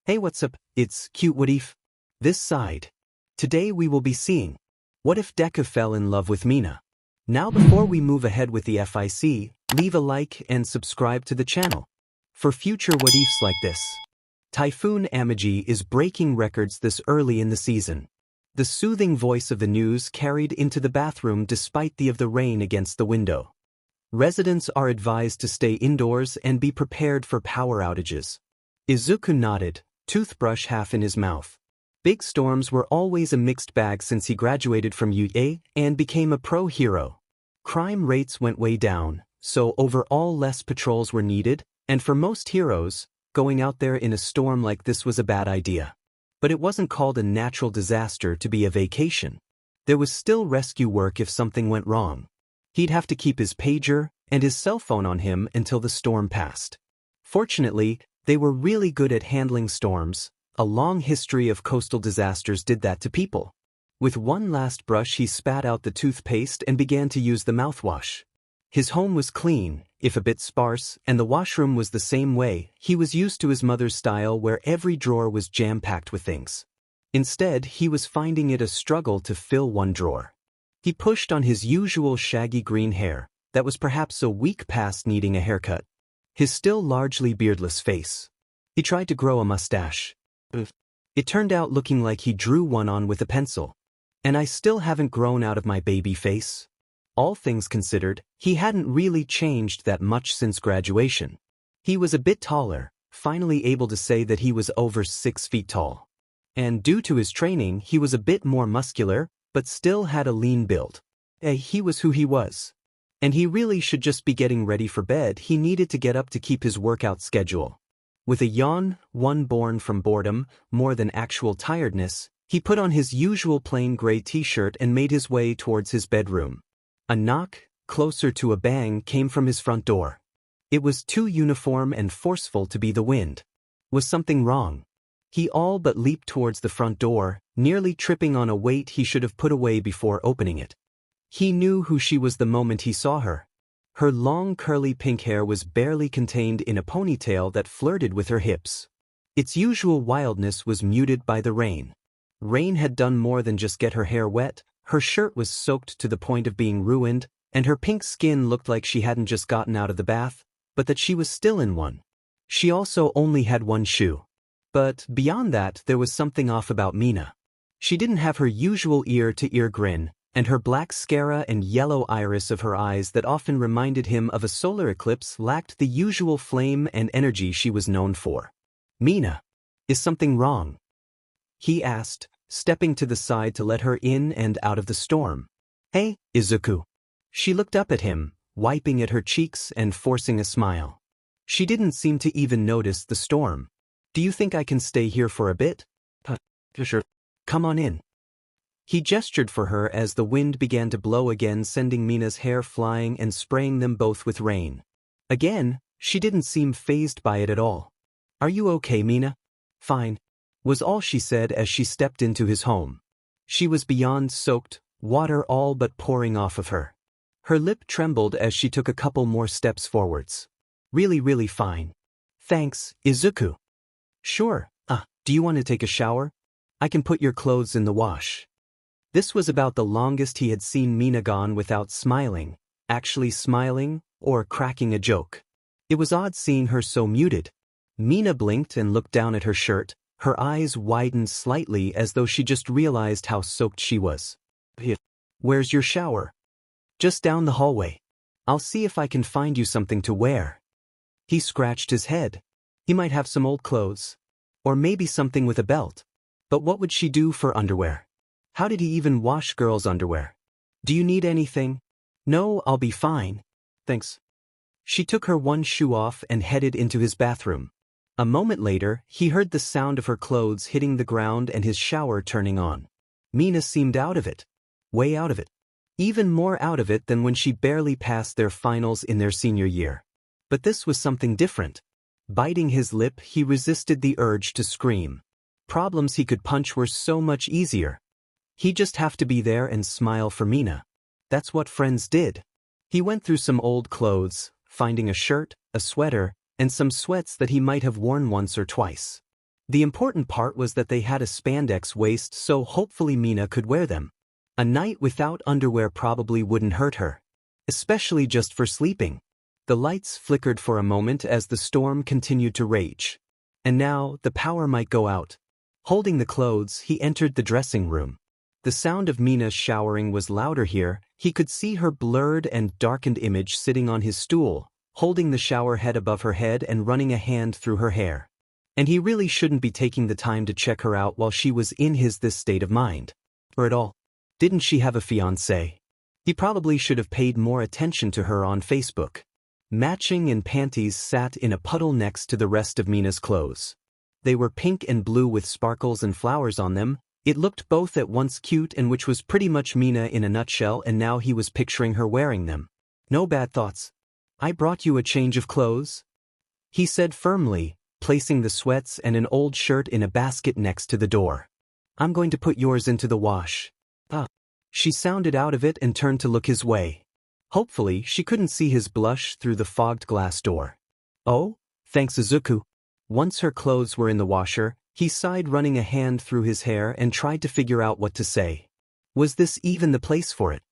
Hey, what's up? It's cute what if? This side. Today we will be seeing what if Deku fell in love with Mina. Now before we move ahead with the FIC, leave a like and subscribe to the channel for future what ifs like this. Typhoon Amagi is breaking records this early in the season. The soothing voice of the news carried into the bathroom despite the rain against the window. Residents are advised to stay indoors and be prepared for power outages. Izuku nodded, toothbrush half in his mouth. Big storms were always a mixed bag since he graduated from UA and became a pro-hero. Crime rates went way down, so overall less patrols were needed, and for most heroes, going out there in a storm like this was a bad idea. But it wasn't called a natural disaster to be a vacation. There was still rescue work if something went wrong. He'd have to keep his pager and his cell phone on him until the storm passed. Fortunately, they were really good at handling storms. A long history of coastal disasters did that to people. With one last brush he spat out the toothpaste and began to use the mouthwash. His home was clean, if a bit sparse, and the washroom was the same way. He was used to his mother's style where every drawer was jam-packed with things. Instead, he was finding it a struggle to fill one drawer. He pushed on his usual shaggy green hair, that was perhaps a week past needing a haircut. His still largely beardless face. He tried to grow a mustache. It turned out looking like he drew one on with a pencil. And I still haven't grown out of my baby face. All things considered, he hadn't really changed that much since graduation. He was a bit taller, finally able to say that he was over 6 feet tall. And due to his training, he was a bit more muscular, but still had a lean build. He was who he was. And he really should just be getting ready for bed. He needed to get up to keep his workout schedule. With a yawn, one born from boredom, more than actual tiredness, he put on his usual plain gray t-shirt and made his way towards his bedroom. A knock, closer to a bang, came from his front door. It was too uniform and forceful to be the wind. Was something wrong? He all but leaped towards the front door, nearly tripping on a weight he should have put away before opening it. He knew who she was the moment he saw her. Her long curly pink hair was barely contained in a ponytail that flirted with her hips. Its usual wildness was muted by the rain. Rain had done more than just get her hair wet. Her shirt was soaked to the point of being ruined, and her pink skin looked like she hadn't just gotten out of the bath, but that she was still in one. She also only had one shoe. But beyond that, there was something off about Mina. She didn't have her usual ear-to-ear grin, and her black scara and yellow iris of her eyes that often reminded him of a solar eclipse lacked the usual flame and energy she was known for. "Mina, is something wrong?" he asked, stepping to the side to let her in and out of the storm. "Hey, Izuku." She looked up at him, wiping at her cheeks and forcing a smile. She didn't seem to even notice the storm. "Do you think I can stay here for a bit?" "Sure. Come on in." He gestured for her as the wind began to blow again, sending Mina's hair flying and spraying them both with rain. Again, she didn't seem fazed by it at all. "Are you okay, Mina?" "Fine," was all she said as she stepped into his home. She was beyond soaked, water all but pouring off of her. Her lip trembled as she took a couple more steps forwards. Really fine. "Thanks, Izuku." "Sure. Do you want to take a shower? I can put your clothes in the wash." This was about the longest he had seen Mina gone without smiling, actually smiling, or cracking a joke. It was odd seeing her so muted. Mina blinked and looked down at her shirt, her eyes widened slightly as though she just realized how soaked she was. "Where's your shower?" "Just down the hallway. I'll see if I can find you something to wear." He scratched his head. He might have some old clothes. Or maybe something with a belt. But what would she do for underwear? How did he even wash girls' underwear? "Do you need anything?" "No, I'll be fine. Thanks." She took her one shoe off and headed into his bathroom. A moment later, he heard the sound of her clothes hitting the ground and his shower turning on. Mina seemed out of it. Way out of it. Even more out of it than when she barely passed their finals in their senior year. But this was something different. Biting his lip, he resisted the urge to scream. Problems he could punch were so much easier. He'd just have to be there and smile for Mina. That's what friends did. He went through some old clothes, finding a shirt, a sweater, and some sweats that he might have worn once or twice. The important part was that they had a spandex waist, so hopefully Mina could wear them. A night without underwear probably wouldn't hurt her, especially just for sleeping. The lights flickered for a moment as the storm continued to rage. And now, the power might go out. Holding the clothes, he entered the dressing room. The sound of Mina showering was louder here. He could see her blurred and darkened image sitting on his stool, holding the shower head above her head and running a hand through her hair. And he really shouldn't be taking the time to check her out while she was in this state of mind. Or at all. Didn't she have a fiance? He probably should have paid more attention to her on Facebook. Matching and panties sat in a puddle next to the rest of Mina's clothes. They were pink and blue with sparkles and flowers on them. It looked both at once cute and which was pretty much Mina in a nutshell, and now he was picturing her wearing them. No bad thoughts. I brought you a change of clothes, he said firmly, placing the sweats and an old shirt in a basket next to the door. I'm going to put yours into the wash. She sounded out of it and turned to look his way. Hopefully, she couldn't see his blush through the fogged glass door. Oh, thanks Izuku. Once her clothes were in the washer, he sighed, running a hand through his hair and tried to figure out what to say. Was this even the place for it?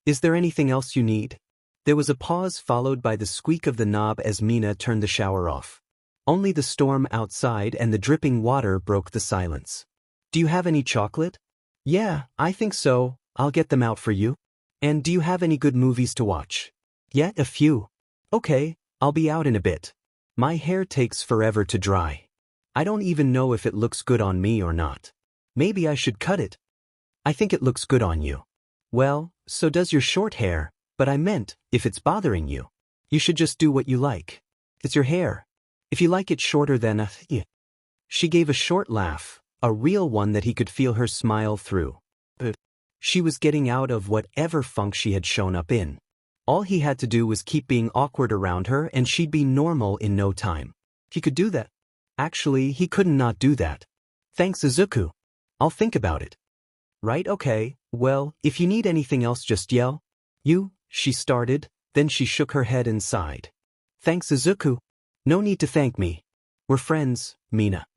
Is there anything else you need? There was a pause followed by the squeak of the knob as Mina turned the shower off. Only the storm outside and the dripping water broke the silence. Do you have any chocolate? Yeah, I think so. I'll get them out for you. And do you have any good movies to watch? Yeah, a few. Okay, I'll be out in a bit. My hair takes forever to dry. I don't even know if it looks good on me or not. Maybe I should cut it. I think it looks good on you. Well, so does your short hair, but I meant, if it's bothering you, you should just do what you like. It's your hair. If you like it shorter then yeah. She gave a short laugh, a real one that he could feel her smile through. She was getting out of whatever funk she had shown up in. All he had to do was keep being awkward around her and she'd be normal in no time. He could do that. Actually, he couldn't not do that. Thanks Izuku. I'll think about it. Right, okay, well, if you need anything else just yell. She started, then she shook her head and sighed. Thanks Izuku. No need to thank me. We're friends, Mina.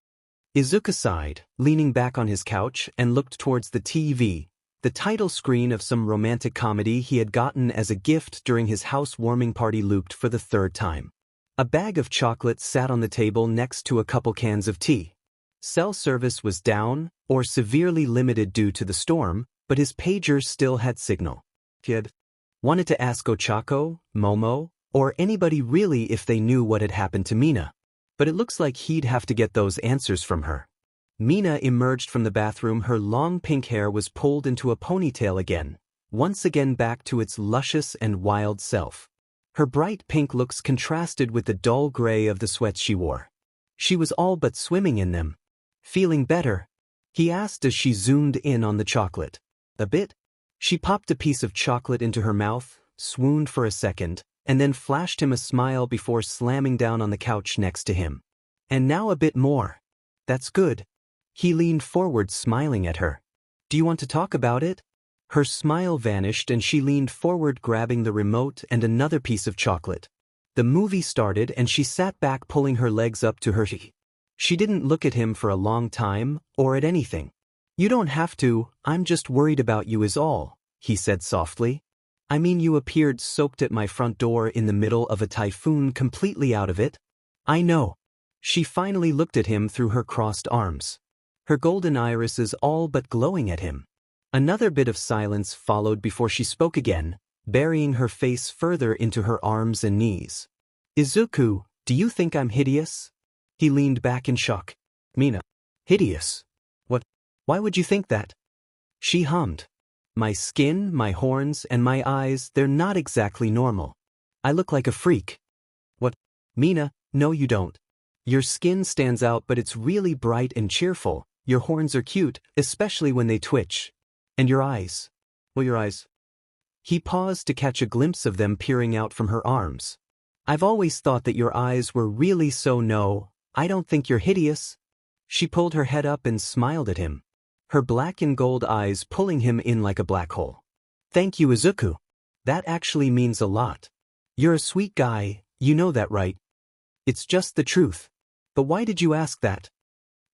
Izuku sighed, leaning back on his couch and looked towards the TV, the title screen of some romantic comedy he had gotten as a gift during his housewarming party looped for the third time. A bag of chocolate sat on the table next to a couple cans of tea. Cell service was down, or severely limited due to the storm, but his pager still had signal. He had wanted to ask Ochako, Momo, or anybody really if they knew what had happened to Mina. But it looks like he'd have to get those answers from her. Mina emerged from the bathroom. Her long pink hair was pulled into a ponytail again, once again back to its luscious and wild self. Her bright pink looks contrasted with the dull gray of the sweats she wore. She was all but swimming in them. Feeling better? He asked as she zoomed in on the chocolate. A bit? She popped a piece of chocolate into her mouth, swooned for a second, and then flashed him a smile before slamming down on the couch next to him. And now a bit more. That's good. He leaned forward, smiling at her. Do you want to talk about it? Her smile vanished and she leaned forward, grabbing the remote and another piece of chocolate. The movie started and she sat back, pulling her legs up to her feet. She didn't look at him for a long time, or at anything. You don't have to, I'm just worried about you is all, he said softly. I mean, you appeared soaked at my front door in the middle of a typhoon, completely out of it. I know. She finally looked at him through her crossed arms. Her golden irises all but glowing at him. Another bit of silence followed before she spoke again, burying her face further into her arms and knees. Izuku, do you think I'm hideous? He leaned back in shock. Mina. Hideous? What? Why would you think that? She hummed. My skin, my horns, and my eyes, they're not exactly normal. I look like a freak. What? Mina, no you don't. Your skin stands out, but it's really bright and cheerful. Your horns are cute, especially when they twitch. And your eyes. Well, your eyes. He paused to catch a glimpse of them peering out from her arms. I've always thought that your eyes were really so. No, I don't think you're hideous. She pulled her head up and smiled at him, her black and gold eyes pulling him in like a black hole. Thank you, Izuku. That actually means a lot. You're a sweet guy, you know that, right? It's just the truth. But why did you ask that?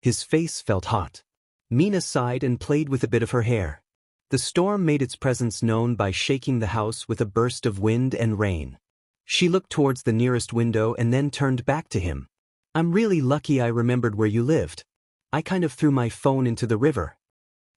His face felt hot. Mina sighed and played with a bit of her hair. The storm made its presence known by shaking the house with a burst of wind and rain. She looked towards the nearest window and then turned back to him. I'm really lucky I remembered where you lived. I kind of threw my phone into the river.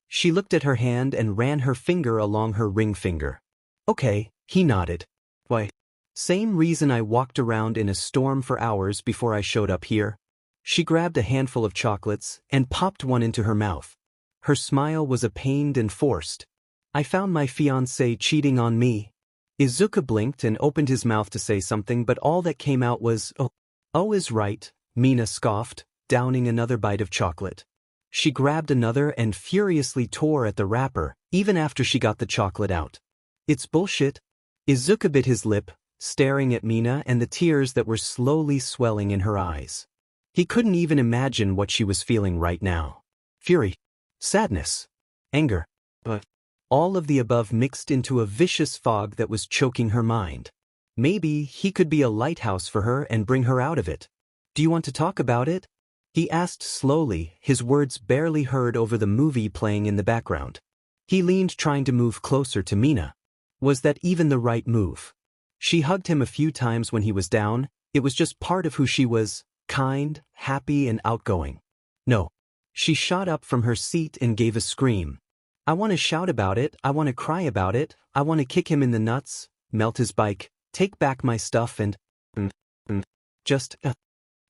She looked at her hand and ran her finger along her ring finger. Okay, he nodded. Why? Same reason I walked around in a storm for hours before I showed up here. She grabbed a handful of chocolates and popped one into her mouth. Her smile was pained and forced. I found my fiance cheating on me. Izuku blinked and opened his mouth to say something, but all that came out was, oh. Oh is right, Mina scoffed, downing another bite of chocolate. She grabbed another and furiously tore at the wrapper, even after she got the chocolate out. It's bullshit. Izuku bit his lip, staring at Mina and the tears that were slowly swelling in her eyes. He couldn't even imagine what she was feeling right now. Fury. Sadness. Anger. But all of the above mixed into a vicious fog that was choking her mind. Maybe he could be a lighthouse for her and bring her out of it. Do you want to talk about it? He asked slowly, his words barely heard over the movie playing in the background. He leaned, trying to move closer to Mina. Was that even the right move? She hugged him a few times when he was down. It was just part of who she was, kind, happy, and outgoing. No. She shot up from her seat and gave a scream. I want to shout about it, I want to cry about it, I want to kick him in the nuts, melt his bike, take back my stuff and just.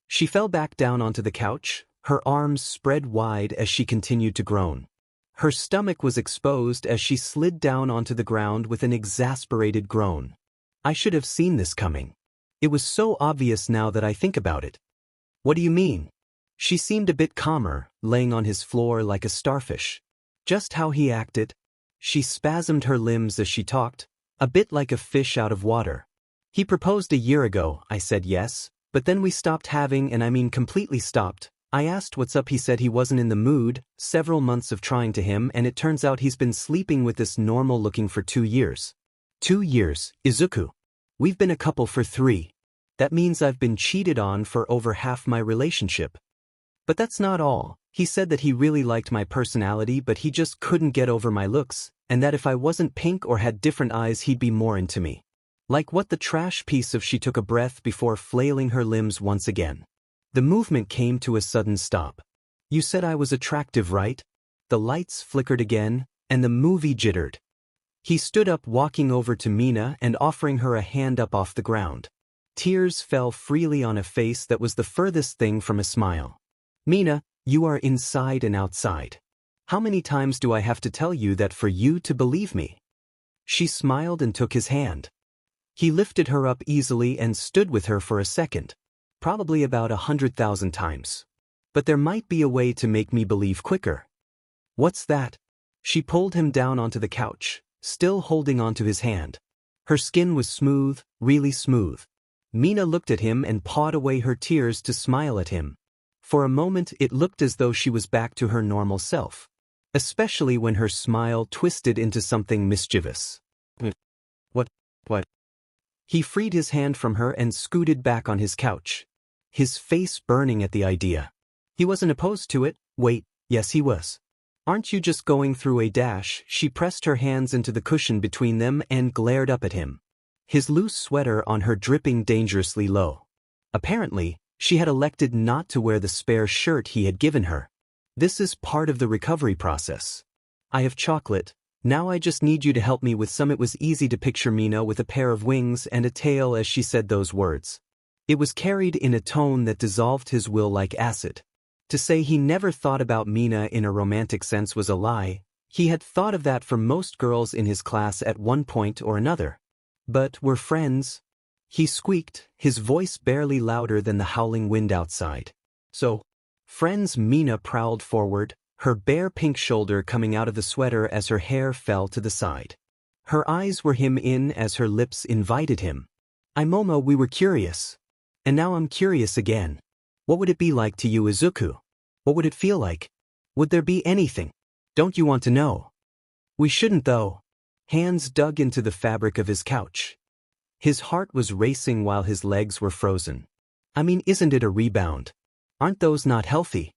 She fell back down onto the couch, her arms spread wide as she continued to groan. Her stomach was exposed as she slid down onto the ground with an exasperated groan. I should have seen this coming. It was so obvious now that I think about it. What do you mean? She seemed a bit calmer, laying on his floor like a starfish. Just how he acted. She spasmed her limbs as she talked, a bit like a fish out of water. He proposed a year ago, I said yes, but then we stopped having, and I mean completely stopped. I asked what's up, he said he wasn't in the mood, several months of trying to him, and it turns out he's been sleeping with this normal looking for 2 years. 2 years, Izuku. We've been a couple for 3. That means I've been cheated on for over half my relationship. But that's not all. He said that he really liked my personality, but he just couldn't get over my looks, and that if I wasn't pink or had different eyes he'd be more into me. Like what the trash piece of. She took a breath before flailing her limbs once again. The movement came to a sudden stop. You said I was attractive, right? The lights flickered again, and the movie jittered. He stood up, walking over to Mina and offering her a hand up off the ground. Tears fell freely on a face that was the furthest thing from a smile. Mina, you are inside and outside. How many times do I have to tell you that for you to believe me? She smiled and took his hand. He lifted her up easily and stood with her for a second. Probably about 100,000 times. But there might be a way to make me believe quicker. What's that? She pulled him down onto the couch, still holding onto his hand. Her skin was smooth, really smooth. Mina looked at him and pawed away her tears to smile at him. For a moment it looked as though she was back to her normal self. Especially when her smile twisted into something mischievous. What? He freed his hand from her and scooted back on his couch. His face burning at the idea. He wasn't opposed to it. Wait, yes he was. Aren't you just going through a dash? She pressed her hands into the cushion between them and glared up at him. His loose sweater on her dripping dangerously low. Apparently, she had elected not to wear the spare shirt he had given her. This is part of the recovery process. I have chocolate. Now I just need you to help me with some. It was easy to picture Mina with a pair of wings and a tail as she said those words. It was carried in a tone that dissolved his will like acid. To say he never thought about Mina in a romantic sense was a lie. He had thought of that for most girls in his class at one point or another. But we're friends. He squeaked, his voice barely louder than the howling wind outside. So, friends? Mina prowled forward, her bare pink shoulder coming out of the sweater as her hair fell to the side. Her eyes were him in as her lips invited him. Momo, we were curious. And now I'm curious again. What would it be like to you, Izuku? What would it feel like? Would there be anything? Don't you want to know? We shouldn't though. Hands dug into the fabric of his couch. His heart was racing while his legs were frozen. I mean, isn't it a rebound? Aren't those not healthy?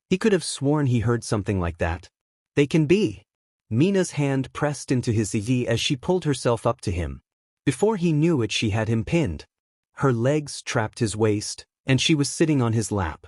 He could have sworn he heard something like that. They can be. Mina's hand pressed into his knee as she pulled herself up to him. Before he knew it, she had him pinned. Her legs trapped his waist, and she was sitting on his lap.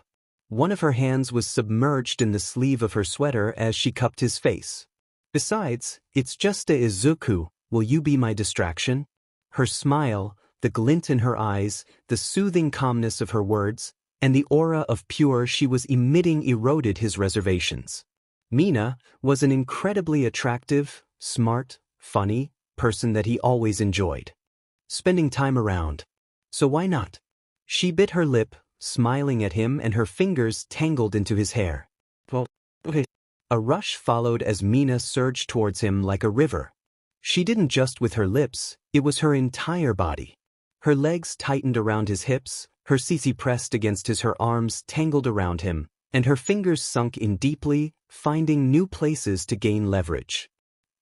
One of her hands was submerged in the sleeve of her sweater as she cupped his face. Besides, it's just a Izuku, will you be my distraction? Her smile, the glint in her eyes, the soothing calmness of her words, and the aura of pure she was emitting eroded his reservations. Mina was an incredibly attractive, smart, funny person that he always enjoyed spending time around. So why not? She bit her lip, smiling at him, and her fingers tangled into his hair. Well, okay. A rush followed as Mina surged towards him like a river. She didn't just with her lips, it was her entire body. Her legs tightened around his hips, her sisi pressed against his, her arms tangled around him, and her fingers sunk in deeply, finding new places to gain leverage.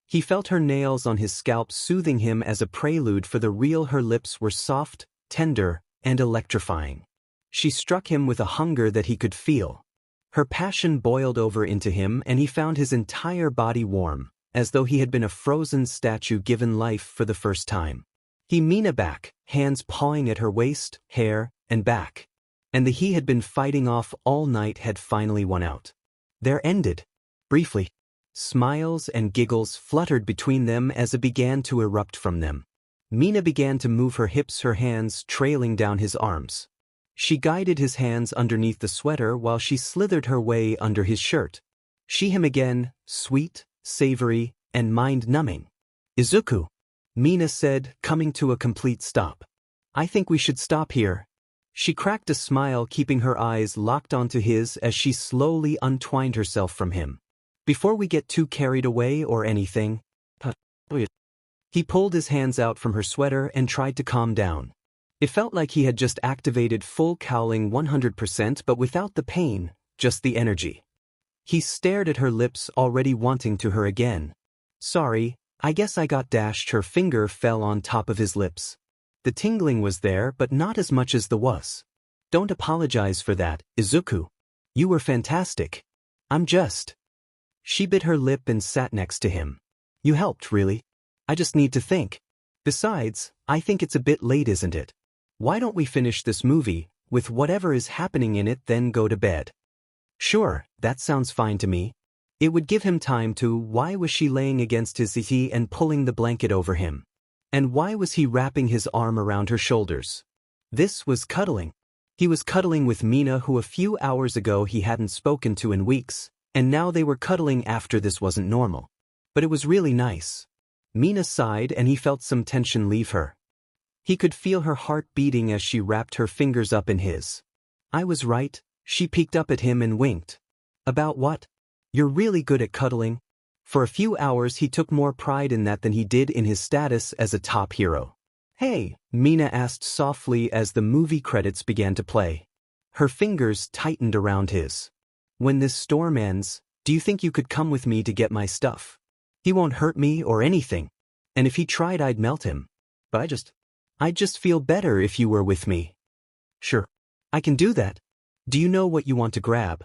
He felt her nails on his scalp soothing him as a prelude for the real. Her lips were soft, tender, and electrifying. She struck him with a hunger that he could feel. Her passion boiled over into him, and he found his entire body warm, as though he had been a frozen statue given life for the first time. He Mina back, hands pawing at her waist, hair, and back. And the he had been fighting off all night had finally won out. There ended. Briefly. Smiles and giggles fluttered between them as it began to erupt from them. Mina began to move her hips, her hands trailing down his arms. She guided his hands underneath the sweater while she slithered her way under his shirt. She him again, sweet, savory, and mind-numbing. Izuku, Mina said, coming to a complete stop. I think we should stop here. She cracked a smile, keeping her eyes locked onto his as she slowly untwined herself from him. Before we get too carried away or anything. He pulled his hands out from her sweater and tried to calm down. It felt like he had just activated full cowling 100%, but without the pain, just the energy. He stared at her lips, already wanting to her again. Sorry, I guess I got dashed. Her finger fell on top of his lips. The tingling was there, but not as much as the was. Don't apologize for that, Izuku. You were fantastic. I'm just. She bit her lip and sat next to him. You helped, really. I just need to think. Besides, I think it's a bit late, isn't it? Why don't we finish this movie, with whatever is happening in it, then go to bed? Sure, that sounds fine to me. It would give him time to. Why was she laying against his knee and pulling the blanket over him? And why was he wrapping his arm around her shoulders? This was cuddling. He was cuddling with Mina, who a few hours ago he hadn't spoken to in weeks, and now they were cuddling after. This wasn't normal. But it was really nice. Mina sighed and he felt some tension leave her. He could feel her heart beating as she wrapped her fingers up in his. I was right, she peeked up at him and winked. About what? You're really good at cuddling. For a few hours he took more pride in that than he did in his status as a top hero. Hey, Mina asked softly as the movie credits began to play. Her fingers tightened around his. When this storm ends, do you think you could come with me to get my stuff? He won't hurt me or anything. And if he tried, I'd melt him. But I'd just feel better if you were with me. Sure. I can do that. Do you know what you want to grab?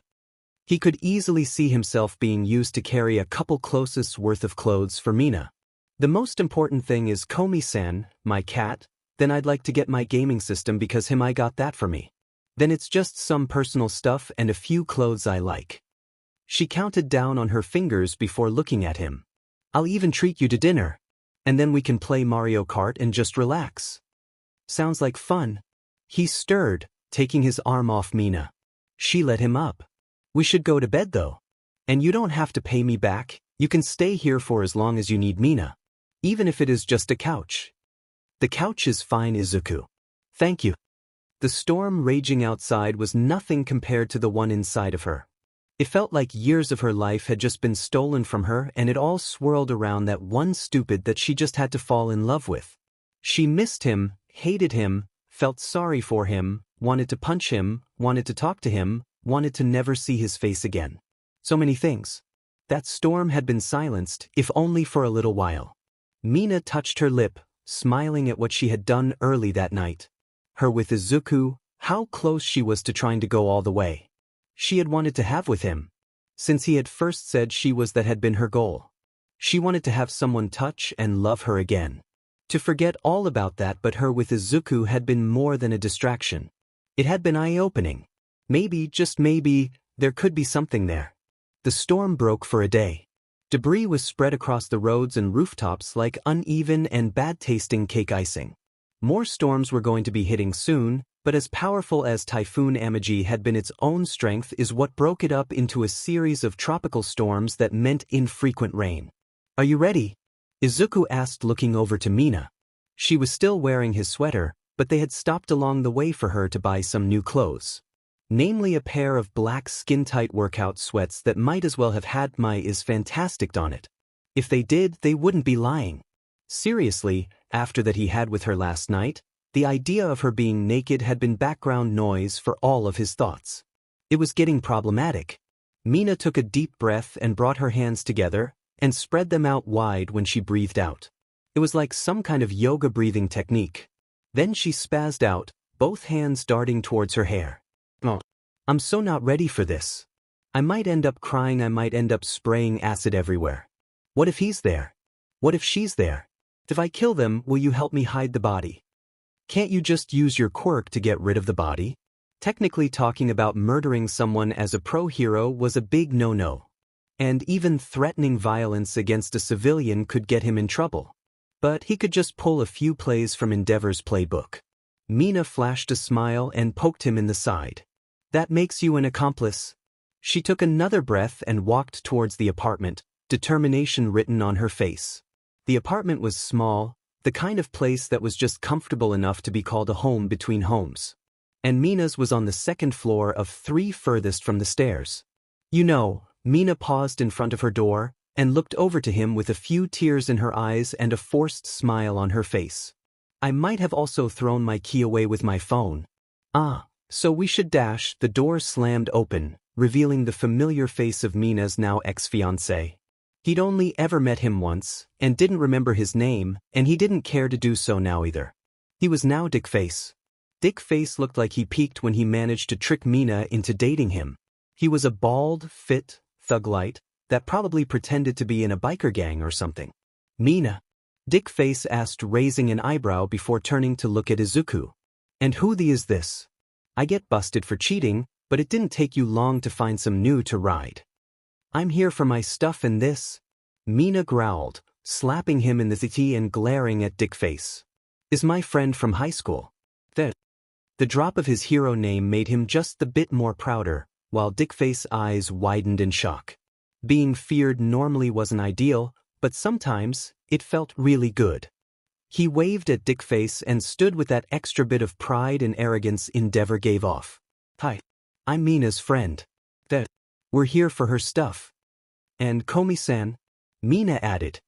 He could easily see himself being used to carry a couple closest worth of clothes for Mina. The most important thing is Komi-san, my cat. Then I'd like to get my gaming system because I got that for me. Then it's just some personal stuff and a few clothes I like. She counted down on her fingers before looking at him. I'll even treat you to dinner. And then we can play Mario Kart and just relax. Sounds like fun. He stirred, taking his arm off Mina. She let him up. We should go to bed though. And you don't have to pay me back, you can stay here for as long as you need, Mina. Even if it is just a couch. The couch is fine, Izuku. Thank you. The storm raging outside was nothing compared to the one inside of her. It felt like years of her life had just been stolen from her, and it all swirled around that one stupid that she just had to fall in love with. She missed him, hated him, felt sorry for him, wanted to punch him, wanted to talk to him, wanted to never see his face again. So many things. That storm had been silenced, if only for a little while. Mina touched her lip, smiling at what she had done early that night. Her with Izuku, how close she was to trying to go all the way. she had wanted to have with him. Since he had first said she was that had been her goal. She wanted to have someone touch and love her again. To forget all about that but her with Izuku had been more than a distraction. It had been eye-opening. Maybe, just maybe, there could be something there. The storm broke for a day. Debris was spread across the roads and rooftops like uneven and bad-tasting cake icing. More storms were going to be hitting soon, but as powerful as Typhoon Amagi had been its own strength is what broke it up into a series of tropical storms that meant infrequent rain. "Are you ready?" Izuku asked, looking over to Mina. She was still wearing his sweater, but they had stopped along the way for her to buy some new clothes. Namely a pair of black skin-tight workout sweats that might as well have had "My is fantastic" on it. If they did, they wouldn't be lying. Seriously, after that he had with her last night, the idea of her being naked had been background noise for all of his thoughts. It was getting problematic. Mina took a deep breath and brought her hands together and spread them out wide when she breathed out. It was like some kind of yoga breathing technique. Then she spazzed out, both hands darting towards her hair. "Oh, I'm so not ready for this. I might end up crying, I might end up spraying acid everywhere. What if he's there? What if she's there? If I kill them, will you help me hide the body? Can't you just use your quirk to get rid of the body?" Technically, talking about murdering someone as a pro-hero was a big no-no. And even threatening violence against a civilian could get him in trouble. But he could just pull a few plays from Endeavor's playbook. Mina flashed a smile and poked him in the side. "That makes you an accomplice." She took another breath and walked towards the apartment, determination written on her face. The apartment was small, the kind of place that was just comfortable enough to be called a home between homes. And Mina's was on the second floor of 3 furthest from the stairs. "You know," Mina paused in front of her door and looked over to him with a few tears in her eyes and a forced smile on her face. "I might have also thrown my key away with my phone." "Ah, so we should dash." The door slammed open, revealing the familiar face of Mina's now ex-fiance. He'd only ever met him once, and didn't remember his name, and he didn't care to do so now either. He was now Dick Face. Dick Face looked like he peaked when he managed to trick Mina into dating him. He was a bald, fit, thuglite that probably pretended to be in a biker gang or something. "Mina?" Dick Face asked, raising an eyebrow before turning to look at Izuku. "And who the is this? I get busted for cheating, but it didn't take you long to find some new to ride." "I'm here for my stuff and this," Mina growled, slapping him in the titty and glaring at Dick Face. "Is my friend from high school." The drop of his hero name made him just the bit more prouder, while Dick Face's eyes widened in shock. Being feared normally wasn't ideal, but sometimes it felt really good. He waved at Dick Face and stood with that extra bit of pride and arrogance Endeavor gave off. "Hi. I'm Mina's friend. We're here for her stuff." "And Komi-san," Mina added.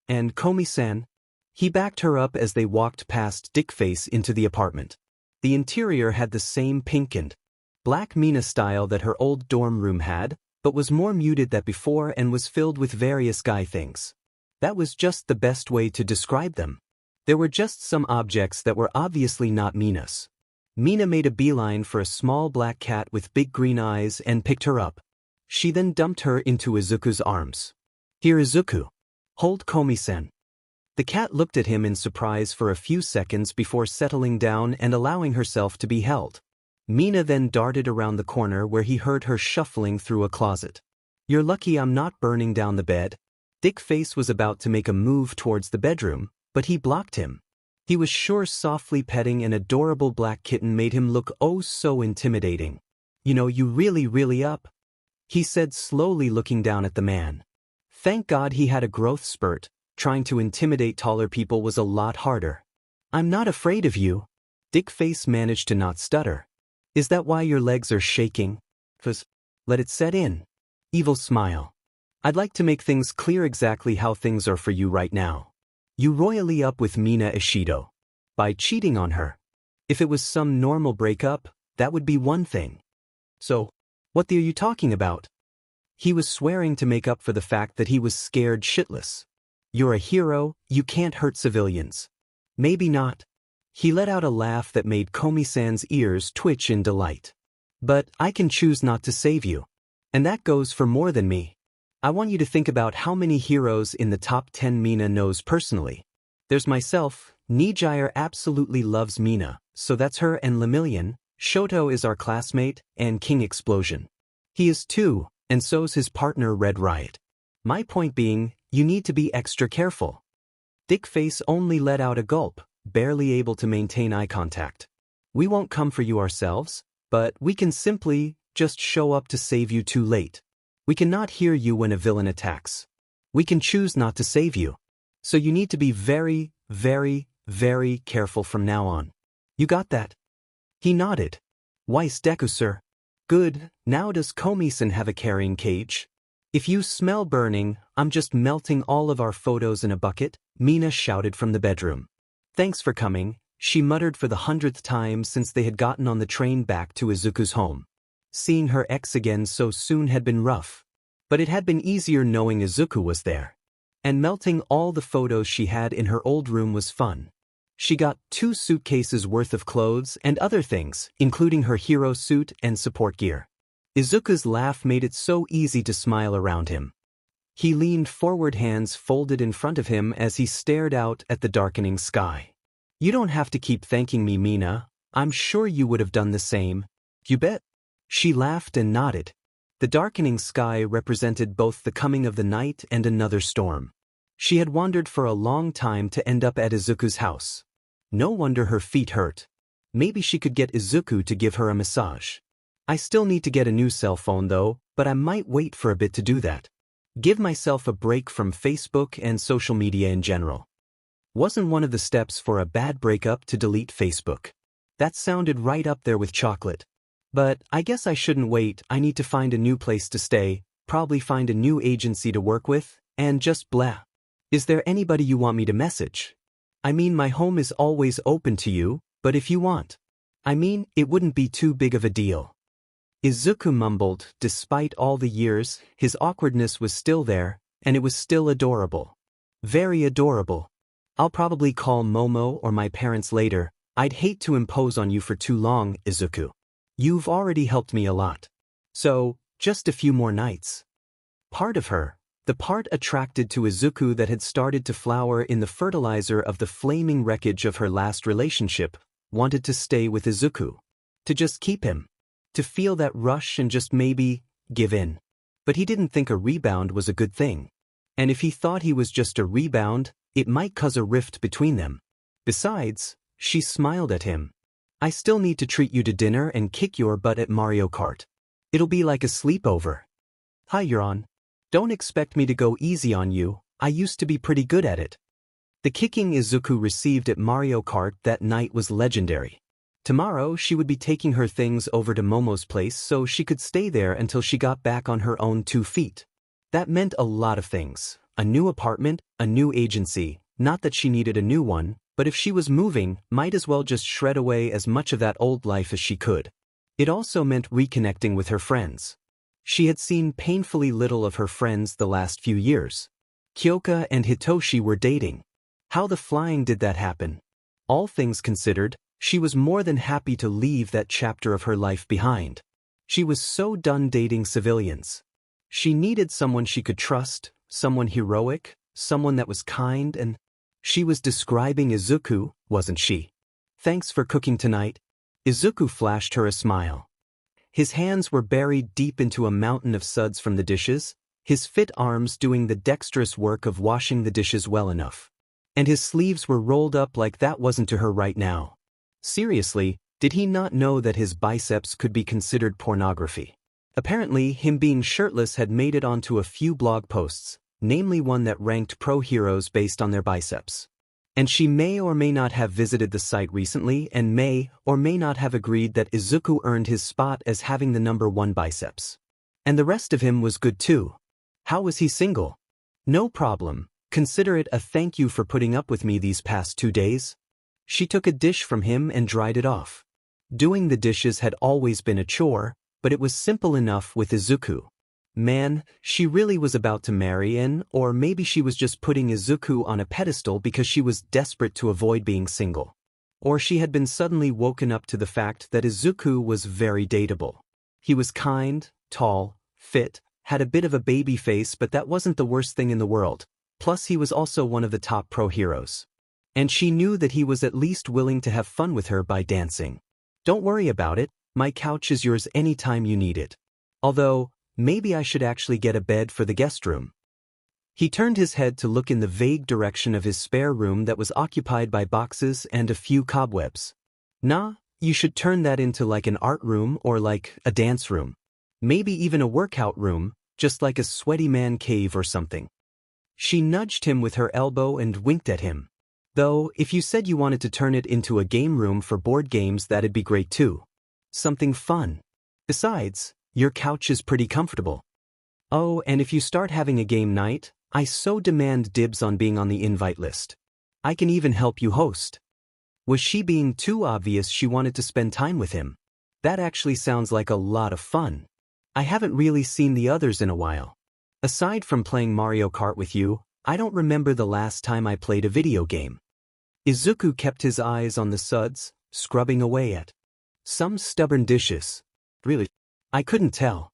"And Komi-san." He backed her up as they walked past Dick Face into the apartment. The interior had the same pink and black Mina style that her old dorm room had, but was more muted than before and was filled with various guy things. That was just the best way to describe them. There were just some objects that were obviously not Mina's. Mina made a beeline for a small black cat with big green eyes and picked her up. She then dumped her into Izuku's arms. "Here, Izuku. Hold Komi-san." The cat looked at him in surprise for a few seconds before settling down and allowing herself to be held. Mina then darted around the corner where he heard her shuffling through a closet. "You're lucky I'm not burning down the bed." Dick Face was about to make a move towards the bedroom, but he blocked him. He was sure softly petting an adorable black kitten made him look oh so intimidating. "You know, you really up," he said slowly, looking down at the man. Thank God he had a growth spurt. Trying to intimidate taller people was a lot harder. "I'm not afraid of you." Dick Face managed to not stutter. "Is that why your legs are shaking?" Let it set in." Evil smile. "I'd like to make things clear exactly how things are for you right now. You royally up with Mina Ishido. By cheating on her. If it was some normal breakup, that would be one thing. So, what are you talking about?" He was swearing to make up for the fact that he was scared shitless. "You're a hero, you can't hurt civilians." "Maybe not." He let out a laugh that made Komi-san's ears twitch in delight. But I can choose not to save you. And that goes for more than me. I want you to think about how many heroes in the top 10 Mina knows personally. There's myself. Nijire absolutely loves Mina, so that's her, and Lemillion. Shoto is our classmate, and King Explosion. He is too, and so's his partner Red Riot. My point being, you need to be extra careful. Dickface only let out a gulp, barely able to maintain eye contact. We won't come for you ourselves, but we can simply just show up to save you too late. We cannot hear you when a villain attacks. We can choose not to save you. So you need to be very, very, very careful from now on. You got that? He nodded. Weiss Deku, sir. Good, now does Komi-san have a carrying cage? If you smell burning, I'm just melting all of our photos in a bucket, Mina shouted from the bedroom. Thanks for coming, she muttered for the 100th time since they had gotten on the train back to Izuku's home. Seeing her ex again so soon had been rough. But it had been easier knowing Izuku was there. And melting all the photos she had in her old room was fun. She got 2 suitcases worth of clothes and other things, including her hero suit and support gear. Izuku's laugh made it so easy to smile around him. He leaned forward, hands folded in front of him as he stared out at the darkening sky. You don't have to keep thanking me, Mina. I'm sure you would have done the same. You bet. She laughed and nodded. The darkening sky represented both the coming of the night and another storm. She had wandered for a long time to end up at Izuku's house. No wonder her feet hurt. Maybe she could get Izuku to give her a massage. I still need to get a new cell phone though, but I might wait for a bit to do that. Give myself a break from Facebook and social media in general. Wasn't one of the steps for a bad breakup to delete Facebook? That sounded right up there with chocolate. But I guess I shouldn't wait. I need to find a new place to stay, probably find a new agency to work with, and just blah. Is there anybody you want me to message? I mean, my home is always open to you, but if you want. I mean, it wouldn't be too big of a deal. Izuku mumbled. Despite all the years, his awkwardness was still there, and it was still adorable. Very adorable. I'll probably call Momo or my parents later. I'd hate to impose on you for too long, Izuku. You've already helped me a lot. So, just a few more nights. Part of her, the part attracted to Izuku that had started to flower in the fertilizer of the flaming wreckage of her last relationship, wanted to stay with Izuku. To just keep him. To feel that rush and just maybe give in. But he didn't think a rebound was a good thing. And if he thought he was just a rebound, it might cause a rift between them. Besides, she smiled at him. I still need to treat you to dinner and kick your butt at Mario Kart. It'll be like a sleepover. Hi, Euron. Don't expect me to go easy on you, I used to be pretty good at it. The kicking Izuku received at Mario Kart that night was legendary. Tomorrow she would be taking her things over to Momo's place so she could stay there until she got back on her own 2 feet. That meant a lot of things. A new apartment, a new agency, not that she needed a new one, but if she was moving, might as well just shred away as much of that old life as she could. It also meant reconnecting with her friends. She had seen painfully little of her friends the last few years. Kyoka and Hitoshi were dating. How the flying did that happen? All things considered, she was more than happy to leave that chapter of her life behind. She was so done dating civilians. She needed someone she could trust, someone heroic, someone that was kind, and she was describing Izuku, wasn't she? Thanks for cooking tonight. Izuku flashed her a smile. His hands were buried deep into a mountain of suds from the dishes, his fit arms doing the dexterous work of washing the dishes well enough. And his sleeves were rolled up like that wasn't to her right now. Seriously, did he not know that his biceps could be considered pornography? Apparently, him being shirtless had made it onto a few blog posts, namely one that ranked pro heroes based on their biceps. And she may or may not have visited the site recently and may or may not have agreed that Izuku earned his spot as having the number 1 biceps. And the rest of him was good too. How was he single? No problem. Consider it a thank you for putting up with me these past 2 days. She took a dish from him and dried it off. Doing the dishes had always been a chore, but it was simple enough with Izuku. Man, she really was about to marry in, or maybe she was just putting Izuku on a pedestal because she was desperate to avoid being single. Or she had been suddenly woken up to the fact that Izuku was very dateable. He was kind, tall, fit, had a bit of a baby face, but that wasn't the worst thing in the world. Plus he was also one of the top pro heroes. And she knew that he was at least willing to have fun with her by dancing. Don't worry about it, my couch is yours anytime you need it. Although, maybe I should actually get a bed for the guest room. He turned his head to look in the vague direction of his spare room that was occupied by boxes and a few cobwebs. Nah, you should turn that into like an art room or like a dance room. Maybe even a workout room, just like a sweaty man cave or something. She nudged him with her elbow and winked at him. Though, if you said you wanted to turn it into a game room for board games, that'd be great too. Something fun. Besides, your couch is pretty comfortable. Oh, and if you start having a game night, I so demand dibs on being on the invite list. I can even help you host. Was she being too obvious she wanted to spend time with him? That actually sounds like a lot of fun. I haven't really seen the others in a while. Aside from playing Mario Kart with you, I don't remember the last time I played a video game. Izuku kept his eyes on the suds, scrubbing away at some stubborn dishes. Really? I couldn't tell.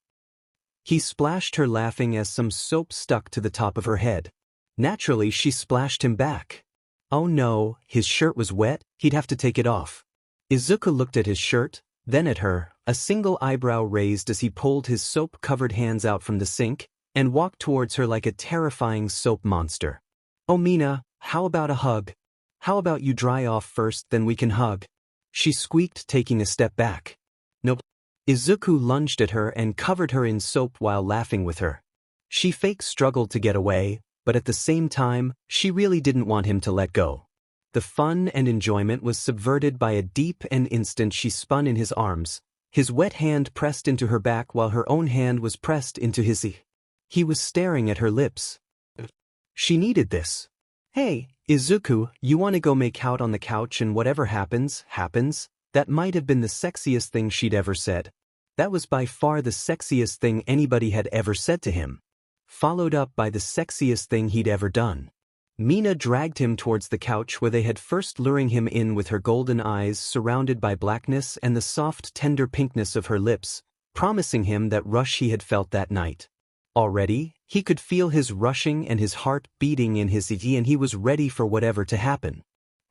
He splashed her, laughing as some soap stuck to the top of her head. Naturally, she splashed him back. Oh no, his shirt was wet, he'd have to take it off. Izuku looked at his shirt, then at her, a single eyebrow raised as he pulled his soap-covered hands out from the sink and walked towards her like a terrifying soap monster. Oh Mina, how about a hug? How about you dry off first, then we can hug? She squeaked, taking a step back. Nope. Izuku lunged at her and covered her in soap while laughing with her. She struggled to get away, but at the same time, she really didn't want him to let go. The fun and enjoyment was subverted by a deep and instant she spun in his arms, his wet hand pressed into her back while her own hand was pressed into his. He was staring at her lips. She needed this. Hey, Izuku, you want to go make out on the couch and whatever happens, happens? That might have been the sexiest thing she'd ever said. That was by far the sexiest thing anybody had ever said to him. Followed up by the sexiest thing he'd ever done. Mina dragged him towards the couch where they had first, luring him in with her golden eyes surrounded by blackness and the soft, tender pinkness of her lips, promising him that rush he had felt that night. Already, he could feel his rushing and his heart beating in his iti, and he was ready for whatever to happen.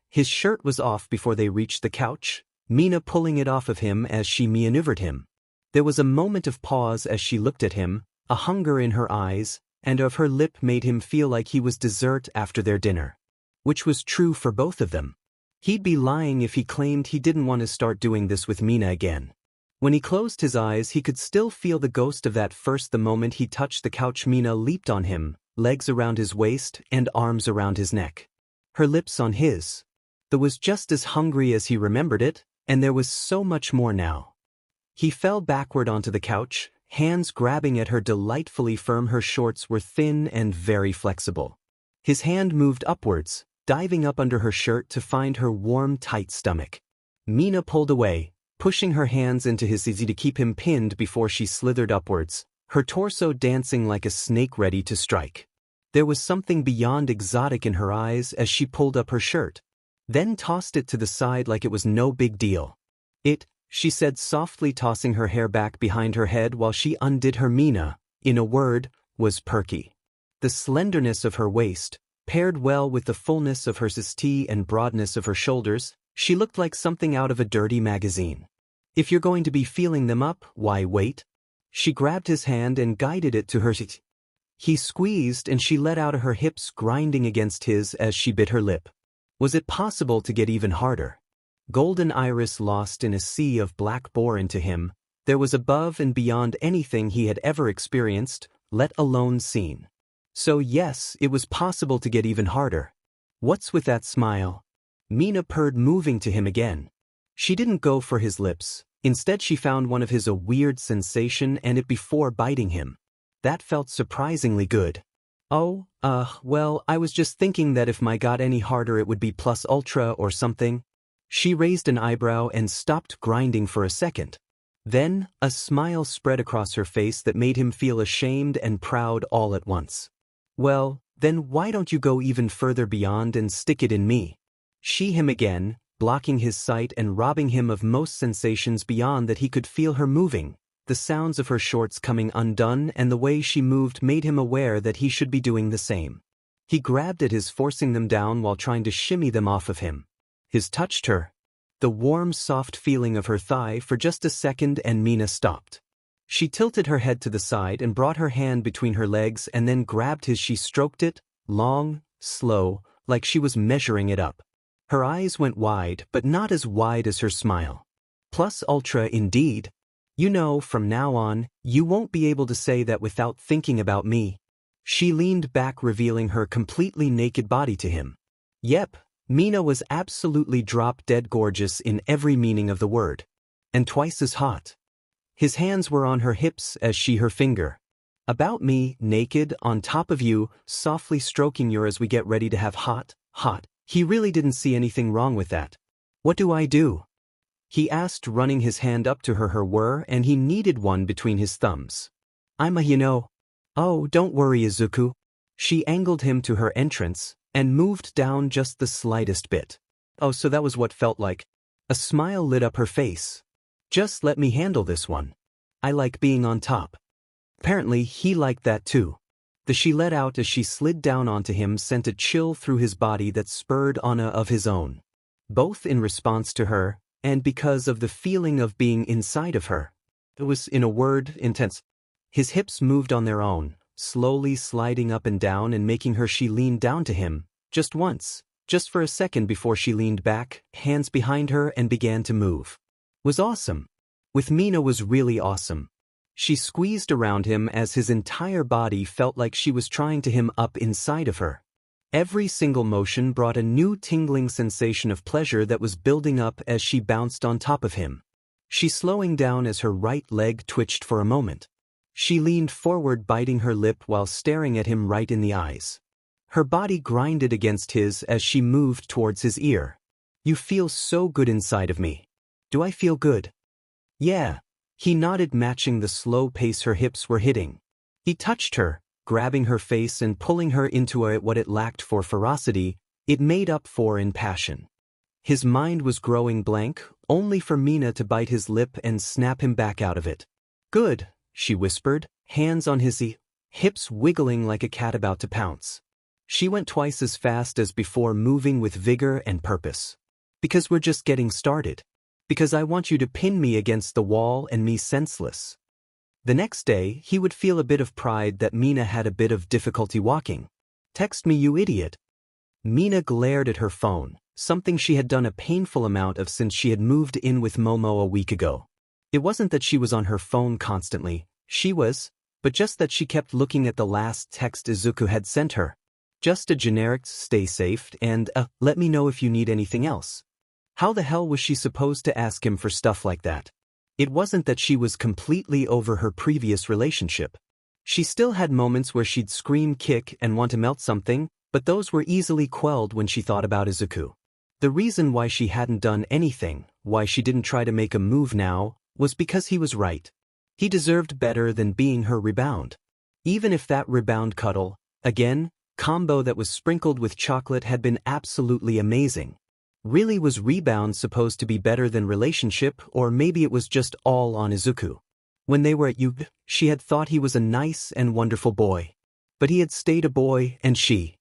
His shirt was off before they reached the couch, Mina pulling it off of him as she maneuvered him. There was a moment of pause as she looked at him, a hunger in her eyes, and of her lip made him feel like he was dessert after their dinner. Which was true for both of them. He'd be lying if he claimed he didn't want to start doing this with Mina again. When he closed his eyes, he could still feel the ghost of that first. The moment he touched the couch, Mina leaped on him, legs around his waist and arms around his neck. Her lips on his. That was just as hungry as he remembered it, and there was so much more now. He fell backward onto the couch, hands grabbing at her delightfully firm. Her shorts were thin and very flexible. His hand moved upwards, diving up under her shirt to find her warm, tight stomach. Mina pulled away, pushing her hands into his easy to keep him pinned before she slithered upwards, her torso dancing like a snake ready to strike. There was something beyond exotic in her eyes as she pulled up her shirt, then tossed it to the side like it was no big deal. She said softly, tossing her hair back behind her head while she undid her. Mina, in a word, was perky. The slenderness of her waist, paired well with the fullness of her chest and broadness of her shoulders, she looked like something out of a dirty magazine. If you're going to be feeling them up, why wait? She grabbed his hand and guided it to her. He squeezed and she let out, her hips grinding against his as she bit her lip. Was it possible to get even harder? Golden iris lost in a sea of black bore into him. There was above and beyond anything he had ever experienced, let alone seen. So yes, it was possible to get even harder. What's with that smile? Mina purred, moving to him again. She didn't go for his lips. Instead she found one of his, a weird sensation, and it before biting him. That felt surprisingly good. Oh, well, I was just thinking that if my got any harder it would be plus ultra or something. She raised an eyebrow and stopped grinding for a second. Then, a smile spread across her face that made him feel ashamed and proud all at once. Well, then why don't you go even further beyond and stick it in me? Him again, blocking his sight and robbing him of most sensations beyond that. He could feel her moving, The sounds of her shorts coming undone and the way she moved made him aware that he should be doing the same. He grabbed at his, forcing them down while trying to shimmy them off of him. His touched her. The warm, soft feeling of her thigh for just a second, and Mina stopped. She tilted her head to the side and brought her hand between her legs and then grabbed his. She stroked it, long, slow, like she was measuring it up. Her eyes went wide, but not as wide as her smile. Plus ultra indeed. You know, from now on, you won't be able to say that without thinking about me. She leaned back, revealing her completely naked body to him. Yep, Mina was absolutely drop-dead gorgeous in every meaning of the word. And twice as hot. His hands were on her hips as she her finger. About me, naked, on top of you, softly stroking your as we get ready to have hot. He really didn't see anything wrong with that. What do I do? He asked, running his hand up to her were, and he needed one between his thumbs. Oh, don't worry, Izuku. She angled him to her entrance, and moved down just the slightest bit. Oh, so that was what felt like. A smile lit up her face. Just let me handle this one. I like being on top. Apparently, he liked that too. The she let out as she slid down onto him sent a chill through his body that spurred on a of his own. Both in response to her, and because of the feeling of being inside of her. It was, in a word, intense. His hips moved on their own, slowly sliding up and down and making her. She leaned down to him, just once, just for a second before she leaned back, hands behind her, and began to move. Was awesome. With Mina was really awesome. She squeezed around him as his entire body felt like she was trying to him up inside of her. Every single motion brought a new tingling sensation of pleasure that was building up as she bounced on top of him. She slowing down as her right leg twitched for a moment. She leaned forward, biting her lip while staring at him right in the eyes. Her body grinded against his as she moved towards his ear. You feel so good inside of me. Do I feel good? Yeah. He nodded, matching the slow pace her hips were hitting. He touched her, grabbing her face and pulling her into what it lacked for ferocity, it made up for in passion. His mind was growing blank, only for Mina to bite his lip and snap him back out of it. Good, she whispered, hands on his hips wiggling like a cat about to pounce. She went twice as fast as before, moving with vigor and purpose. Because we're just getting started. Because I want you to pin me against the wall and me senseless. The next day, he would feel a bit of pride that Mina had a bit of difficulty walking. Text me, you idiot. Mina glared at her phone, something she had done a painful amount of since she had moved in with Momo a week ago. It wasn't that she was on her phone constantly, but just that she kept looking at the last text Izuku had sent her. Just a generic, stay safe, and let me know if you need anything else. How the hell was she supposed to ask him for stuff like that? It wasn't that she was completely over her previous relationship. She still had moments where she'd scream, kick, and want to melt something, but those were easily quelled when she thought about Izuku. The reason why she hadn't done anything, why she didn't try to make a move now, was because he was right. He deserved better than being her rebound. Even if that rebound cuddle, again, combo that was sprinkled with chocolate had been absolutely amazing. Really, was rebound supposed to be better than relationship, or maybe it was just all on Izuku? When they were at Yub, she had thought he was a nice and wonderful boy. But he had stayed a boy, and she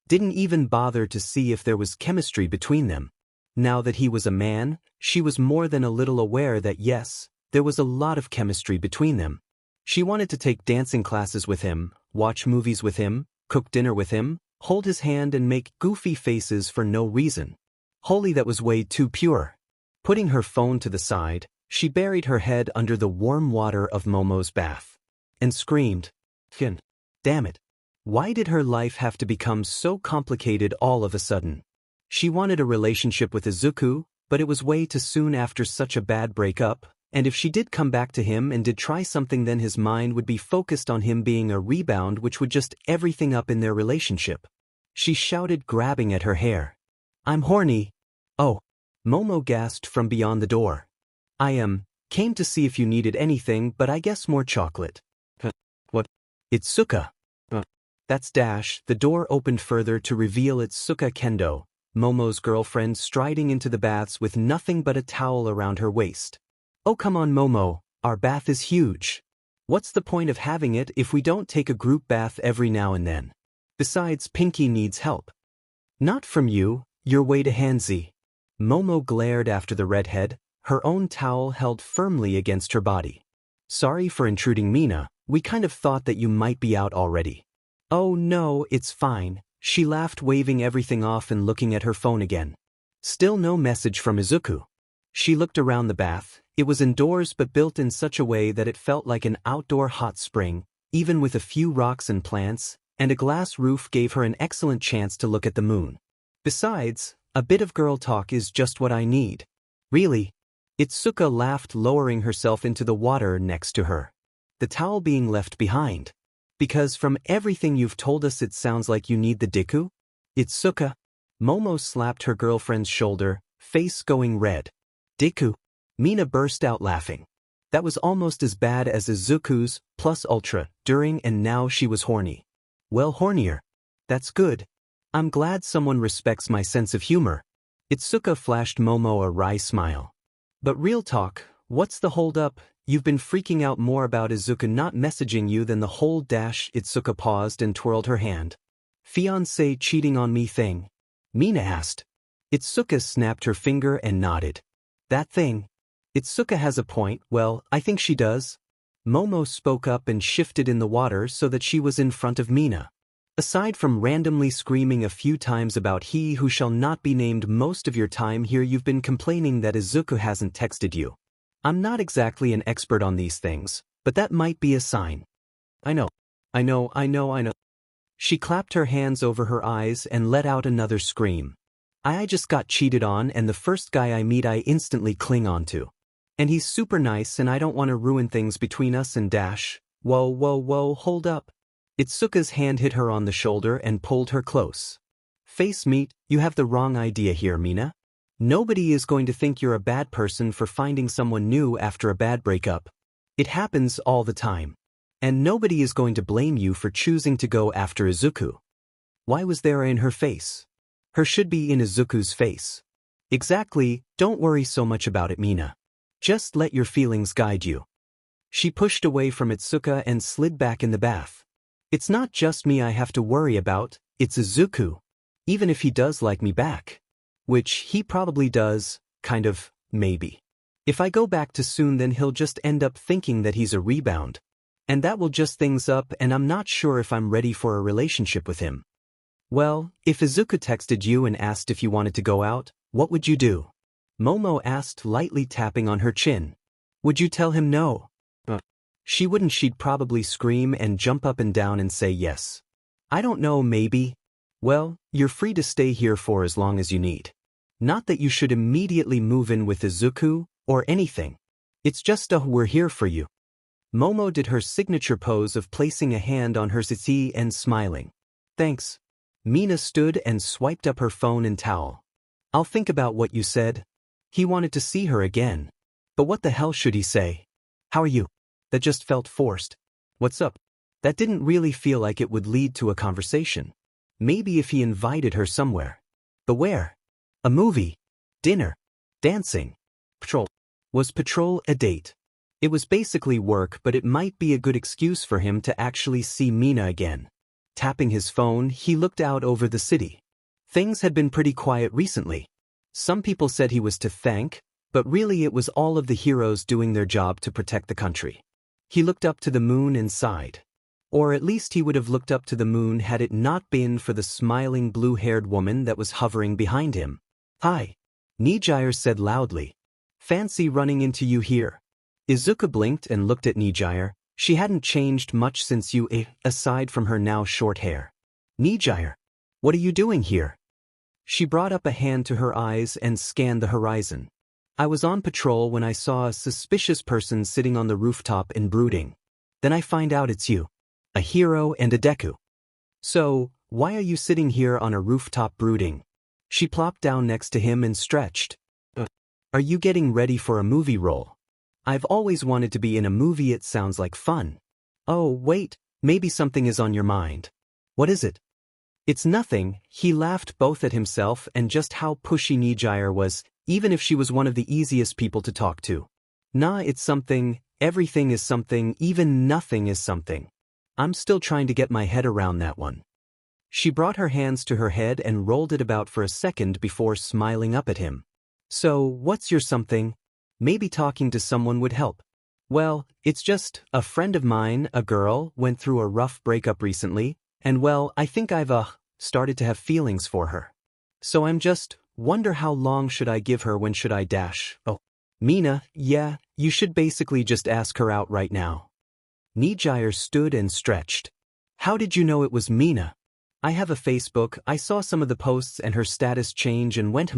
didn't even bother to see if there was chemistry between them. Now that he was a man, she was more than a little aware that yes, there was a lot of chemistry between them. She wanted to take dancing classes with him, watch movies with him, cook dinner with him, hold his hand and make goofy faces for no reason. Holy, that was way too pure. Putting her phone to the side, she buried her head under the warm water of Momo's bath. And screamed, Damn it. Why did her life have to become so complicated all of a sudden? She wanted a relationship with Izuku, but it was way too soon after such a bad breakup, and if she did come back to him and did try something, then his mind would be focused on him being a rebound, which would just everything up in their relationship. She shouted, grabbing at her hair. I'm horny. Oh. Momo gasped from beyond the door. Came to see if you needed anything, but I guess more chocolate. What? It's Suka. That's Dash. The door opened further to reveal it's Suka Kendo, Momo's girlfriend, striding into the baths with nothing but a towel around her waist. Oh come on, Momo, Our bath is huge. What's the point of having it if we don't take a group bath every now and then? Besides, Pinky needs help. Not from you, you're way to handsy. Momo glared after the redhead, her own towel held firmly against her body. Sorry for intruding, Mina, we kind of thought that you might be out already. Oh no, it's fine, she laughed, waving everything off and looking at her phone again. Still no message from Izuku. She looked around the bath. It was indoors but built in such a way that it felt like an outdoor hot spring, even with a few rocks and plants, and a glass roof gave her an excellent chance to look at the moon. Besides, a bit of girl talk is just what I need. Really? Itsuka laughed, lowering herself into the water next to her. The towel being left behind. Because from everything you've told us it sounds like you need the Deku? Itsuka. Momo slapped her girlfriend's shoulder, face going red. Deku. Mina burst out laughing. That was almost as bad as Izuku's, plus ultra, during, and now she was horny. Well, hornier. That's good. I'm glad someone respects my sense of humor. Itsuka flashed Momo a wry smile. But real talk, what's the hold-up? You've been freaking out more about Izuku not messaging you than the whole dash. Itsuka paused and twirled her hand. Fiance cheating on me thing? Mina asked. Itsuka snapped her finger and nodded. That thing? Itsuka has a point. Well, I think she does. Momo spoke up and shifted in the water so that she was in front of Mina. Aside from randomly screaming a few times about he who shall not be named most of your time here, you've been complaining that Izuku hasn't texted you. I'm not exactly an expert on these things, but that might be a sign. I know. She clapped her hands over her eyes and let out another scream. I just got cheated on, and the first guy I meet I instantly cling on to. And he's super nice, and I don't want to ruin things between us and dash. Whoa, hold up. Itsuka's hand hit her on the shoulder and pulled her close. Face meet, you have the wrong idea here, Mina. Nobody is going to think you're a bad person for finding someone new after a bad breakup. It happens all the time. And nobody is going to blame you for choosing to go after Izuku. Why was there in her face? Her should be in Izuku's face. Exactly, don't worry so much about it, Mina. Just let your feelings guide you. She pushed away from Itsuka and slid back in the bath. It's not just me I have to worry about, it's Izuku. Even if he does like me back. Which he probably does, kind of, maybe. If I go back too soon, then he'll just end up thinking that he's a rebound. And that will just things up, and I'm not sure if I'm ready for a relationship with him. Well, if Izuku texted you and asked if you wanted to go out, what would you do? Momo asked, lightly tapping on her chin. Would you tell him no? She wouldn't. She'd probably scream and jump up and down and say yes. I don't know, maybe. Well, you're free to stay here for as long as you need. Not that you should immediately move in with Izuku, or anything. It's just we're here for you. Momo did her signature pose of placing a hand on her titi and smiling. Thanks. Mina stood and swiped up her phone and towel. I'll think about what you said. He wanted to see her again. But what the hell should he say? How are you? That just felt forced. What's up? That didn't really feel like it would lead to a conversation. Maybe if he invited her somewhere. But where? A movie? Dinner? Dancing? Patrol? Was patrol a date? It was basically work, but it might be a good excuse for him to actually see Mina again. Tapping his phone, he looked out over the city. Things had been pretty quiet recently. Some people said he was to thank, but really it was all of the heroes doing their job to protect the country. He looked up to the moon and sighed. Or at least he would have looked up to the moon had it not been for the smiling blue-haired woman that was hovering behind him. Hi. Nijire said loudly. Fancy running into you here. Izuku blinked and looked at Nijire. She hadn't changed much since you, aside from her now short hair. Nijire. What are you doing here? She brought up a hand to her eyes and scanned the horizon. I was on patrol when I saw a suspicious person sitting on the rooftop and brooding. Then I find out it's you. A hero and a Deku. So, why are you sitting here on a rooftop brooding? She plopped down next to him and stretched. Are you getting ready for a movie role? I've always wanted to be in a movie. It sounds like fun. Oh, wait, maybe something is on your mind. What is it? It's nothing. He laughed both at himself and just how pushy Nijire was, even if she was one of the easiest people to talk to. Nah, it's something. Everything is something, even nothing is something. I'm still trying to get my head around that one. She brought her hands to her head and rolled it about for a second before smiling up at him. So, what's your something? Maybe talking to someone would help. Well, it's just, a friend of mine, a girl, went through a rough breakup recently, and well, I think I've, started to have feelings for her. So I'm just, wonder how long should I give her, when should I dash? Oh. Mina, yeah, you should basically just ask her out right now. Nijire stood and stretched. How did you know it was Mina? I have a Facebook, I saw some of the posts and her status change and went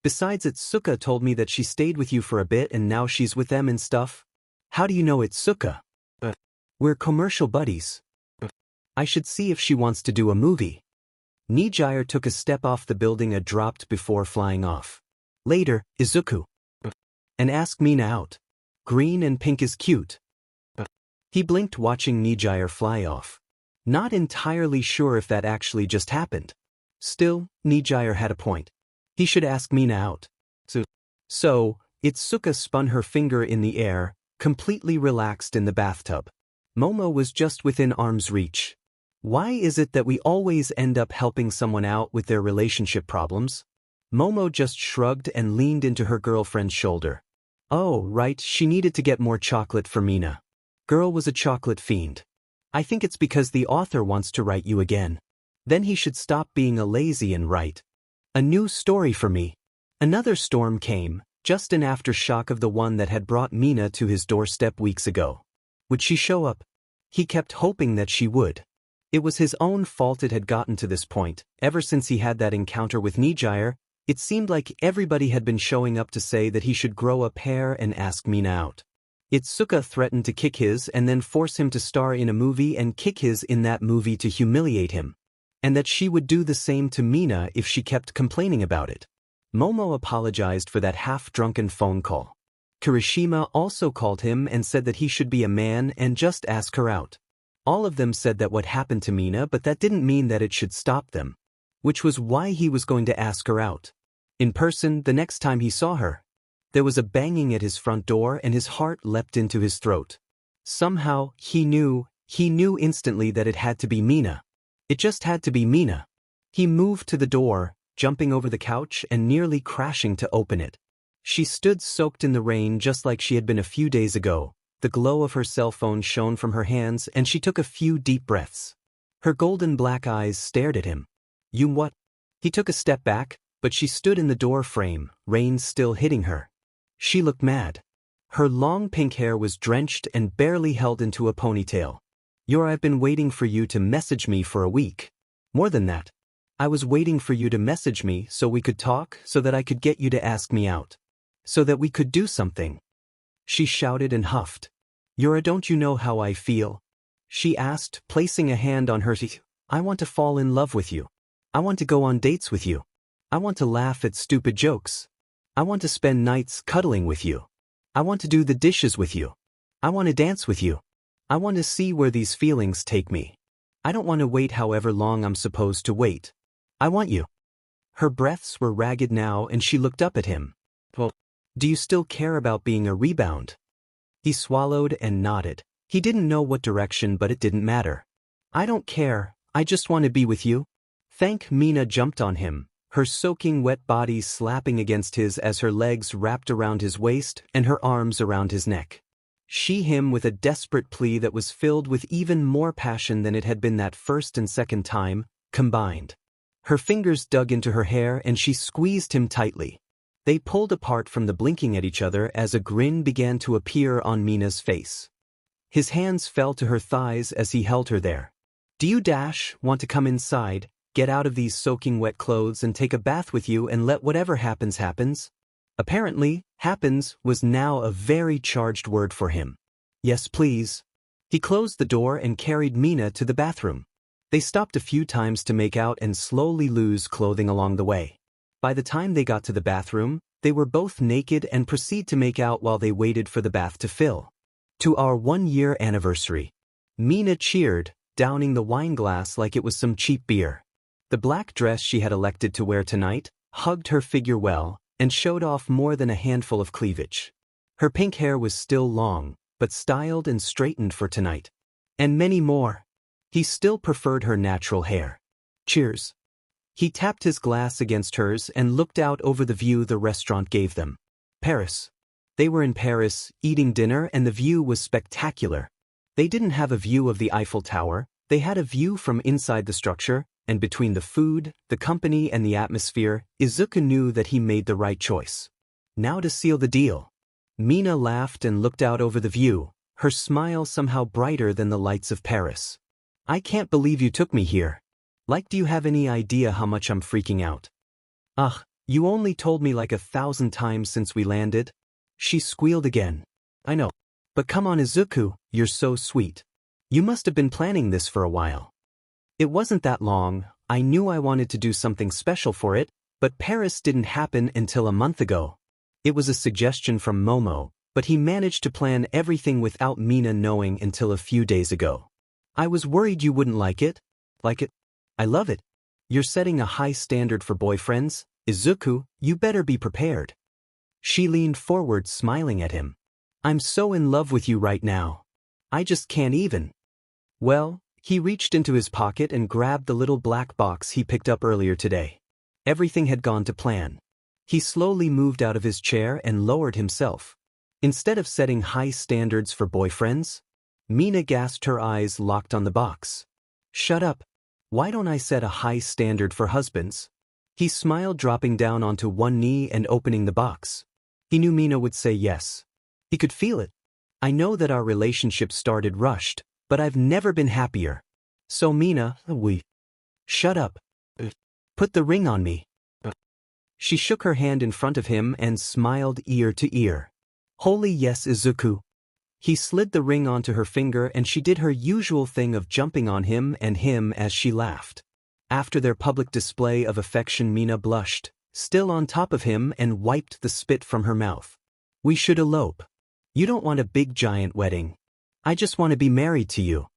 besides Itsuka told me that she stayed with you for a bit and now she's with them and stuff. How do you know Itsuka? We're commercial buddies. I should see if she wants to do a movie. Nijire took a step off the building and dropped before flying off. Later, Izuku. And ask Mina out. Green and pink is cute. He blinked watching Nijire fly off. Not entirely sure if that actually just happened. Still, Nijire had a point. He should ask Mina out. So, Itsuka spun her finger in the air, completely relaxed in the bathtub. Momo was just within arm's reach. Why is it that we always end up helping someone out with their relationship problems? Momo just shrugged and leaned into her girlfriend's shoulder. Oh, right, she needed to get more chocolate for Mina. Girl was a chocolate fiend. I think it's because the author wants to write you again. Then he should stop being a lazy and write. A new story for me. Another storm came, just an aftershock of the one that had brought Mina to his doorstep weeks ago. Would she show up? He kept hoping that she would. It was his own fault it had gotten to this point. Ever since he had that encounter with Nijire, it seemed like everybody had been showing up to say that he should grow a pair and ask Mina out. Itsuka threatened to kick his and then force him to star in a movie and kick his in that movie to humiliate him. And that she would do the same to Mina if she kept complaining about it. Momo apologized for that half-drunken phone call. Kirishima also called him and said that he should be a man and just ask her out. All of them said that what happened to Mina, but that didn't mean that it should stop them. Which was why he was going to ask her out. In person, the next time he saw her. There was a banging at his front door and his heart leapt into his throat. Somehow, he knew instantly that it had to be Mina. It just had to be Mina. He moved to the door, jumping over the couch and nearly crashing to open it. She stood soaked in the rain just like she had been a few days ago. The glow of her cell phone shone from her hands and she took a few deep breaths. Her golden black eyes stared at him. You what? He took a step back, but she stood in the door frame, rain still hitting her. She looked mad. Her long pink hair was drenched and barely held into a ponytail. I've been waiting for you to message me for a week. More than that. I was waiting for you to message me so we could talk, so that I could get you to ask me out. So that we could do something. She shouted and huffed. Don't you know how I feel? She asked, placing a hand on her teeth. I want to fall in love with you. I want to go on dates with you. I want to laugh at stupid jokes. I want to spend nights cuddling with you. I want to do the dishes with you. I want to dance with you. I want to see where these feelings take me. I don't want to wait however long I'm supposed to wait. I want you. Her breaths were ragged now and she looked up at him. Well, do you still care about being a rebound? He swallowed and nodded. He didn't know what direction, but it didn't matter. I don't care, I just want to be with you. Mina jumped on him, her soaking wet body slapping against his as her legs wrapped around his waist and her arms around his neck. Him with a desperate plea that was filled with even more passion than it had been that first and second time, combined. Her fingers dug into her hair and she squeezed him tightly. They pulled apart from the blinking at each other as a grin began to appear on Mina's face. His hands fell to her thighs as he held her there. Do you want to come inside, get out of these soaking wet clothes and take a bath with you and let whatever happens happens? Apparently, happens was now a very charged word for him. Yes, please. He closed the door and carried Mina to the bathroom. They stopped a few times to make out and slowly lose clothing along the way. By the time they got to the bathroom, they were both naked and proceed to make out while they waited for the bath to fill. To our 1-year anniversary. Mina cheered, downing the wine glass like it was some cheap beer. The black dress she had elected to wear tonight hugged her figure well and showed off more than a handful of cleavage. Her pink hair was still long, but styled and straightened for tonight. And many more. He still preferred her natural hair. Cheers. He tapped his glass against hers and looked out over the view the restaurant gave them. Paris. They were in Paris, eating dinner, and the view was spectacular. They didn't have a view of the Eiffel Tower, they had a view from inside the structure, and between the food, the company, and the atmosphere, Izuku knew that he made the right choice. Now to seal the deal. Mina laughed and looked out over the view, her smile somehow brighter than the lights of Paris. I can't believe you took me here. Do you have any idea how much I'm freaking out? Ugh, you only told me like 1,000 times since we landed. She squealed again. I know. But come on Izuku, you're so sweet. You must have been planning this for a while. It wasn't that long, I knew I wanted to do something special for it, but Paris didn't happen until a month ago. It was a suggestion from Momo, but he managed to plan everything without Mina knowing until a few days ago. I was worried you wouldn't like it. Like it? I love it. You're setting a high standard for boyfriends, Izuku, you better be prepared. She leaned forward smiling at him. I'm so in love with you right now. I just can't even. Well, he reached into his pocket and grabbed the little black box he picked up earlier today. Everything had gone to plan. He slowly moved out of his chair and lowered himself. Instead of setting high standards for boyfriends, Mina gasped, her eyes locked on the box. Shut up. Why don't I set a high standard for husbands? He smiled, dropping down onto one knee and opening the box. He knew Mina would say yes. He could feel it. I know that our relationship started rushed, but I've never been happier. So Mina, Shut up. Put the ring on me. She shook her hand in front of him and smiled ear to ear. Holy yes Izuku. He slid the ring onto her finger and she did her usual thing of jumping on him as she laughed. After their public display of affection, Mina blushed, still on top of him, and wiped the spit from her mouth. We should elope. You don't want a big giant wedding. I just want to be married to you.